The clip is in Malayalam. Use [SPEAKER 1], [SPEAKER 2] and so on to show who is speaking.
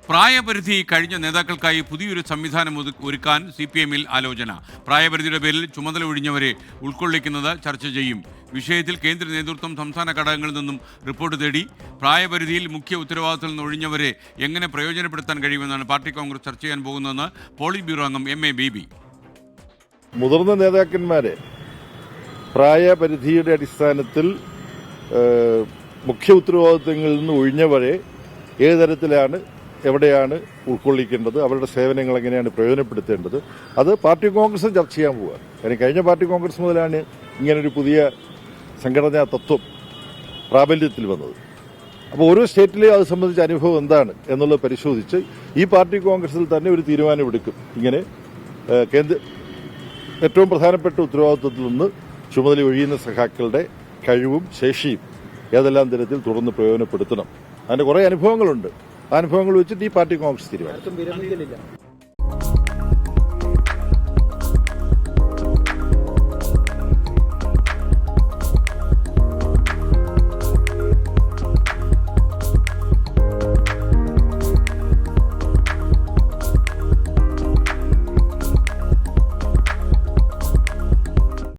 [SPEAKER 1] പ്രായപരിധി കഴിഞ്ഞ നേതാക്കൾക്കായി പുതിയൊരു സംവിധാനം ഒരുക്കാൻ CPM-ൽ ആലോചന. പ്രായപരിധിയുടെ പേരിൽ ചുമതല ഒഴിഞ്ഞവരെ ഉൾക്കൊള്ളിക്കുന്നത് ചർച്ച ചെയ്യും. വിഷയത്തിൽ കേന്ദ്ര നേതൃത്വം സംസ്ഥാന ഘടകങ്ങളിൽ നിന്നും റിപ്പോർട്ട് തേടി. പ്രായപരിധിയിൽ മുഖ്യ ഉത്തരവാദിത്തത്തിൽ നിന്ന് ഒഴിഞ്ഞവരെ എങ്ങനെ പ്രയോജനപ്പെടുത്താൻ കഴിയുമെന്നാണ് പാർട്ടി കോൺഗ്രസ് ചർച്ച ചെയ്യാൻ പോകുന്നതെന്ന് പോളിറ്റ് ബ്യൂറോ അംഗം MA ബേബി.
[SPEAKER 2] മുതിർന്ന നേതാക്കന്മാരെ പ്രായപരിധിയുടെ അടിസ്ഥാനത്തിൽ മുഖ്യ ഉത്തരവാദിത്തങ്ങളിൽ നിന്ന് ഒഴിഞ്ഞവരെ ഏത് തരത്തിലാണ് എവിടെയാണ് ഉൾക്കൊള്ളിക്കേണ്ടത്, അവരുടെ സേവനങ്ങൾ എങ്ങനെയാണ് പ്രയോജനപ്പെടുത്തേണ്ടത്, അത് പാർട്ടി കോൺഗ്രസ് ചർച്ച ചെയ്യാൻ പോവുക. കാരണം കഴിഞ്ഞ പാർട്ടി കോൺഗ്രസ് മുതലാണ് ഇങ്ങനൊരു പുതിയ സംഘടനാ തത്വം പ്രാബല്യത്തിൽ വന്നത്. അപ്പോൾ ഓരോ സ്റ്റേറ്റിലെയും അത് സംബന്ധിച്ച അനുഭവം എന്താണ് എന്നുള്ളത് പരിശോധിച്ച് ഈ പാർട്ടി കോൺഗ്രസിൽ തന്നെ ഒരു തീരുമാനമെടുക്കും. ഇങ്ങനെ ഏറ്റവും പ്രധാനപ്പെട്ട ഉത്തരവാദിത്വത്തിൽ നിന്ന് ചുമതല ഒഴിയുന്ന സഖാക്കളുടെ കഴിവും ശേഷിയും ഏതെല്ലാം തരത്തിൽ തുടർന്ന് പ്രയോജനപ്പെടുത്തണം. അതിന്റെ കുറേ അനുഭവങ്ങളുണ്ട്. അനുഭവങ്ങൾ വെച്ചിട്ട് ഈ പാർട്ടി കോൺഗ്രസ് തീരുമാനിക്കും.